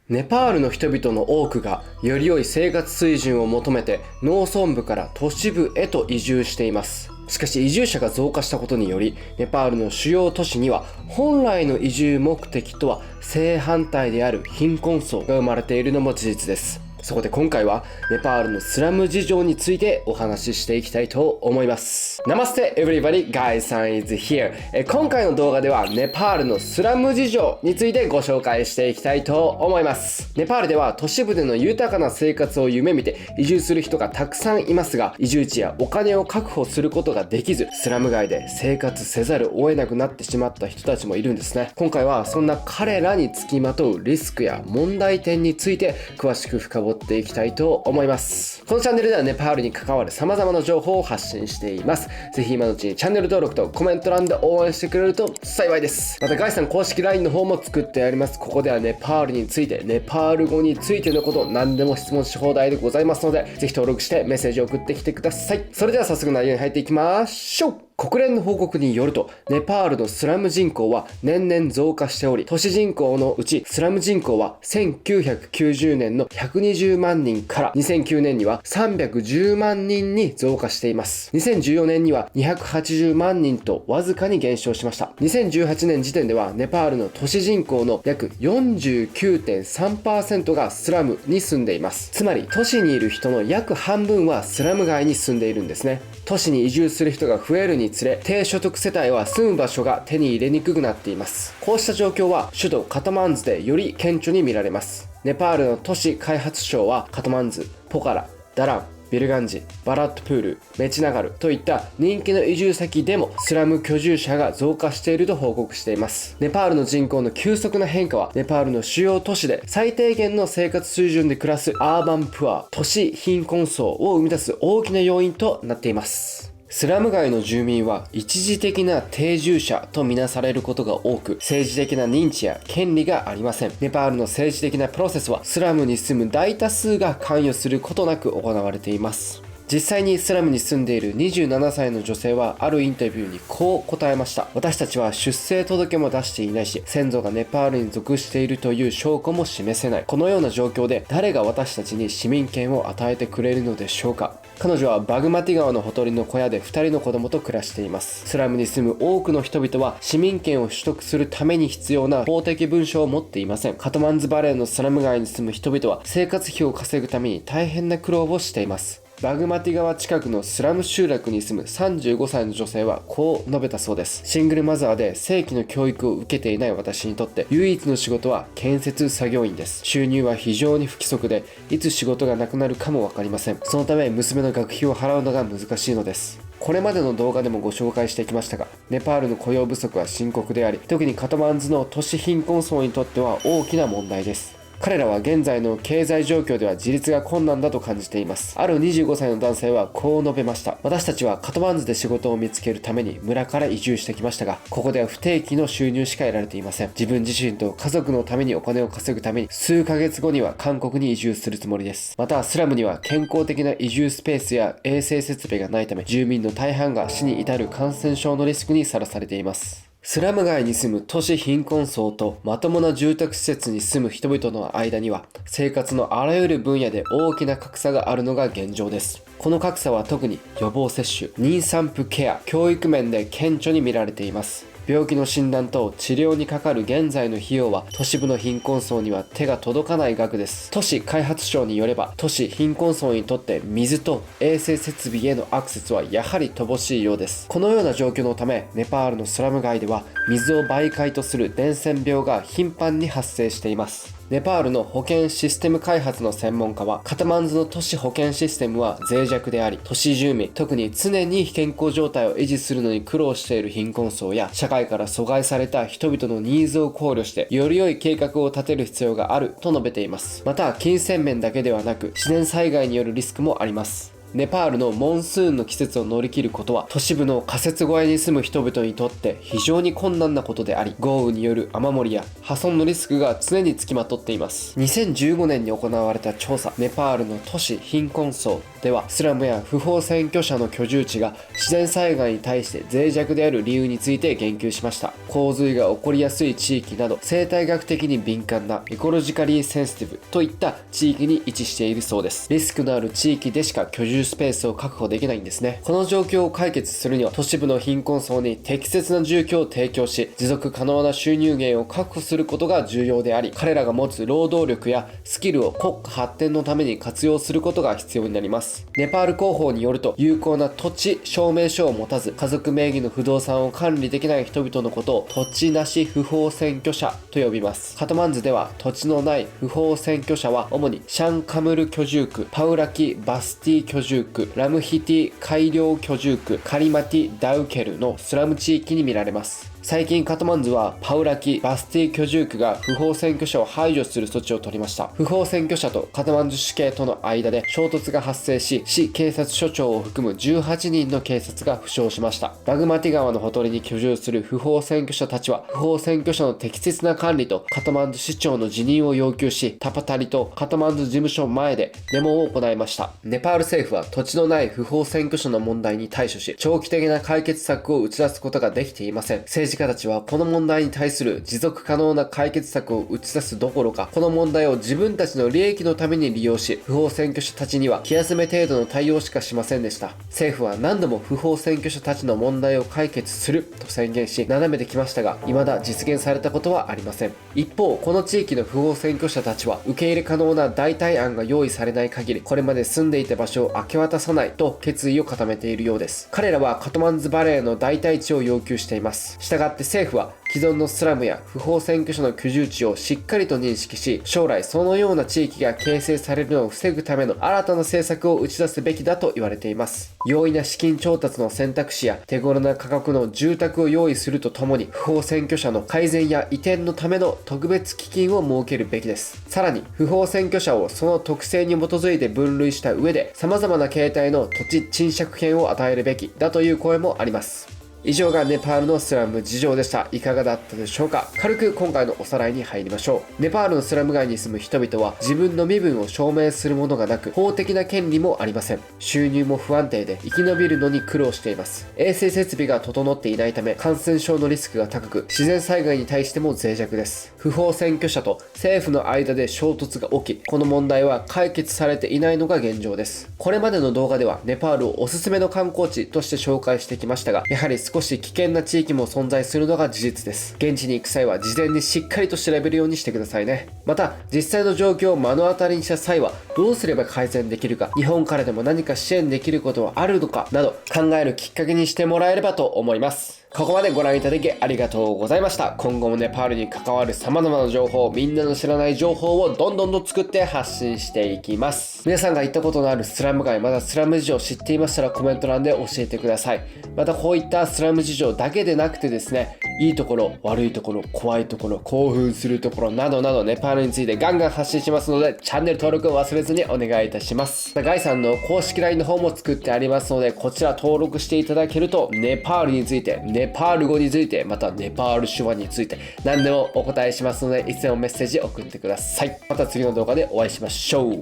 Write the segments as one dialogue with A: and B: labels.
A: ネパールの人々の多くがより良い生活水準を求めて農村部から都市部へと移住しています。しかし移住者が増加したことにより、ネパールの主要都市には本来の移住目的とは正反対である貧困層が生まれているのも事実です。そこで今回はネパールのスラム事情についてお話ししていきたいと思います。Namaste everybody, Guy San is here。今回の動画ではネパールのスラム事情についてご紹介していきたいと思います。ネパールでは都市部での豊かな生活を夢見て移住する人がたくさんいますが、移住地やお金を確保することができず、スラム街で生活せざるを得なくなってしまった人たちもいるんですね。今回はそんな彼らにつきまとうリスクや問題点について詳しく深掘っていきたいと思います。このチャンネルではネパールに関わる様々な情報を発信しています。ぜひ今のうちにチャンネル登録とコメント欄で応援してくれると幸いです。またガイさん公式 LINE の方も作ってあります。ここではネパールについて、ネパール語についてのこと何でも質問し放題でございますので、ぜひ登録してメッセージを送ってきてください。それでは早速内容に入っていきましょう。国連の報告によると、ネパールのスラム人口は年々増加しており、都市人口のうちスラム人口は1990年の120万人から2009年には310万人に増加しています。2014年には280万人とわずかに減少しました。2018年時点ではネパールの都市人口の約 49.3% がスラムに住んでいます。つまり都市にいる人の約半分はスラム街に住んでいるんですね。都市に移住する人が増えるにつれ、低所得世帯は住む場所が手に入れにくくなっています。こうした状況は首都カトマンズでより顕著に見られます。ネパールの都市開発省はカトマンズ、ポカラ、ダラン、ビルガンジ、バラットプール、メチナガルといった人気の移住先でもスラム居住者が増加していると報告しています。ネパールの人口の急速な変化はネパールの主要都市で最低限の生活水準で暮らすアーバンプア、都市貧困層を生み出す大きな要因となっています。スラム街の住民は一時的な定住者とみなされることが多く、政治的な認知や権利がありません。ネパールの政治的なプロセスはスラムに住む大多数が関与することなく行われています。実際にスラムに住んでいる27歳の女性はあるインタビューにこう答えました。私たちは出生届も出していないし、先祖がネパールに属しているという証拠も示せない。このような状況で誰が私たちに市民権を与えてくれるのでしょうか。彼女はバグマティ川のほとりの小屋で2人の子供と暮らしています。スラムに住む多くの人々は市民権を取得するために必要な法的文書を持っていません。カトマンズバレーのスラム街に住む人々は生活費を稼ぐために大変な苦労をしています。バグマティ川近くのスラム集落に住む35歳の女性はこう述べたそうです。シングルマザーで正規の教育を受けていない私にとって唯一の仕事は建設作業員です。収入は非常に不規則で、いつ仕事がなくなるかもわかりません。そのため娘の学費を払うのが難しいのです。これまでの動画でもご紹介してきましたが、ネパールの雇用不足は深刻であり、特にカトマンズの都市貧困層にとっては大きな問題です。彼らは現在の経済状況では自立が困難だと感じています。ある25歳の男性はこう述べました。私たちはカトマンズで仕事を見つけるために村から移住してきましたが、ここでは不定期の収入しか得られていません。自分自身と家族のためにお金を稼ぐために数ヶ月後には韓国に移住するつもりです。またスラムには健康的な移住スペースや衛生設備がないため、住民の大半が死に至る感染症のリスクにさらされています。スラム街に住む都市貧困層とまともな住宅施設に住む人々の間には、生活のあらゆる分野で大きな格差があるのが現状です。この格差は特に予防接種、妊産婦ケア、教育面で顕著に見られています。病気の診断と治療にかかる現在の費用は都市部の貧困層には手が届かない額です。都市開発省によれば、都市貧困層にとって水と衛生設備へのアクセスはやはり乏しいようです。このような状況のため、ネパールのスラム街では水を媒介とする伝染病が頻繁に発生しています。ネパールの保健システム開発の専門家は、カトマンズの都市保健システムは脆弱であり、都市住民、特に常に健康状態を維持するのに苦労している貧困層や社会から阻害された人々のニーズを考慮してより良い計画を立てる必要があると述べています。また金銭面だけではなく、自然災害によるリスクもあります。ネパールのモンスーンの季節を乗り切ることは都市部の仮設小屋に住む人々にとって非常に困難なことであり、豪雨による雨漏りや破損のリスクが常につきまとっています。2015年に行われた調査、ネパールの都市貧困層ではスラムや不法占拠者の居住地が自然災害に対して脆弱である理由について言及しました。洪水が起こりやすい地域など生態学的に敏感なエコロジカリーセンシティブといった地域に位置しているそうです。リスクのある地域でしか居住スペースを確保できないんですね。この状況を解決するには都市部の貧困層に適切な住居を提供し、持続可能な収入源を確保することが重要であり、彼らが持つ労働力やスキルを国家発展のために活用することが必要になります。ネパール広報によると、有効な土地証明書を持たず家族名義の不動産を管理できない人々のことを土地なし不法占拠者と呼びます。カトマンズでは土地のない不法占拠者は主にシャンカムル居住区、パウラキバスティ居住区、ラムヒティ改良居住区、カリマティダウケルのスラム地域に見られます。最近カトマンズはパウラキ・バスティ居住区が不法占拠者を排除する措置を取りました。不法占拠者とカトマンズ市警との間で衝突が発生し、市警察署長を含む18人の警察が負傷しました。バグマティ川のほとりに居住する不法占拠者たちは不法占拠者の適切な管理とカトマンズ市長の辞任を要求し、タパタリとカトマンズ事務所前でデモを行いました。ネパール政府は土地のない不法占拠者の問題に対処し、長期的な解決策を打ち出すことができていません。政治家たちはこの問題に対する持続可能な解決策を打ち出すどころか、この問題を自分たちの利益のために利用し、不法占拠者たちには気休め程度の対応しかしませんでした。政府は何度も不法占拠者たちの問題を解決すると宣言し、斜めてきましたが、未だ実現されたことはありません。一方、この地域の不法占拠者たちは受け入れ可能な代替案が用意されない限り、これまで住んでいた場所を明け渡さないと決意を固めているようです。彼らはカトマンズバレーの代替地を要求しています。したがって政府は既存のスラムや不法占拠者の居住地をしっかりと認識し、将来そのような地域が形成されるのを防ぐための新たな政策を打ち出すべきだと言われています。容易な資金調達の選択肢や手頃な価格の住宅を用意するとともに、不法占拠者の改善や移転のための特別基金を設けるべきです。さらに不法占拠者をその特性に基づいて分類した上で、様々な形態の土地賃借権を与えるべきだという声もあります。以上がネパールのスラム事情でした。いかがだったでしょうか。軽く今回のおさらいに入りましょう。ネパールのスラム街に住む人々は自分の身分を証明するものがなく、法的な権利もありません。収入も不安定で生き延びるのに苦労しています。衛生設備が整っていないため感染症のリスクが高く、自然災害に対しても脆弱です。不法占拠者と政府の間で衝突が起き、この問題は解決されていないのが現状です。これまでの動画ではネパールをおすすめの観光地として紹介してきましたが、やはり少し危険な地域も存在するのが事実です。現地に行く際は事前にしっかりと調べるようにしてくださいね。また実際の状況を目の当たりにした際はどうすれば改善できるか、日本からでも何か支援できることはあるのかなど考えるきっかけにしてもらえればと思います。ここまでご覧いただきありがとうございました。今後もネパールに関わる様々な情報、みんなの知らない情報をどんどん作って発信していきます。皆さんが行ったことのあるスラム街、まだスラム事情を知っていましたらコメント欄で教えてください。またこういったスラム事情だけでなくてですね、いいところ、悪いところ、怖いところ、興奮するところなどなどネパールについてガンガン発信しますので、チャンネル登録を忘れずにお願いいたします。ガイさんの公式 LINE の方も作ってありますので、こちら登録していただけるとネパールについて、ネパール語について、またネパール手話について何でもお答えしますので、いつでもメッセージ送ってください。また次の動画でお会いしましょう。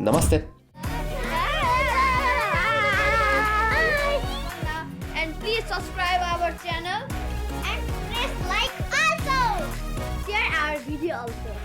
A: ナマステ。
B: Please subscribe our channel and press like also. Share our video also.